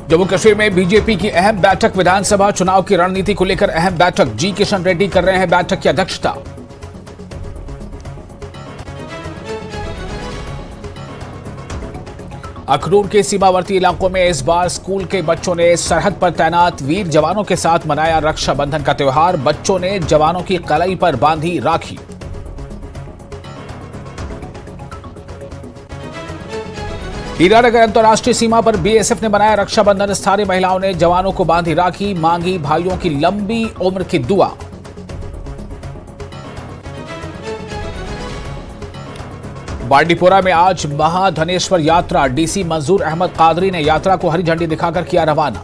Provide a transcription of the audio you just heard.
जम्मू कश्मीर में बीजेपी की अहम बैठक। विधानसभा चुनाव की रणनीति को लेकर अहम बैठक। जी किशन रेड्डी कर रहे हैं बैठक की अध्यक्षता। अखनूर के सीमावर्ती इलाकों में इस बार स्कूल के बच्चों ने सरहद पर तैनात वीर जवानों के साथ मनाया रक्षाबंधन का त्योहार। बच्चों ने जवानों की कलाई पर बांधी राखी। हीरानगर अंतर्राष्ट्रीय सीमा पर बीएसएफ ने मनाया रक्षाबंधन। स्थानीय महिलाओं ने जवानों को बांधी राखी, मांगी भाइयों की लंबी उम्र की दुआ। बांडीपोरा में आज महाधनेश्वर यात्रा। डीसी मंजूर अहमद कादरी ने यात्रा को हरी झंडी दिखाकर किया रवाना।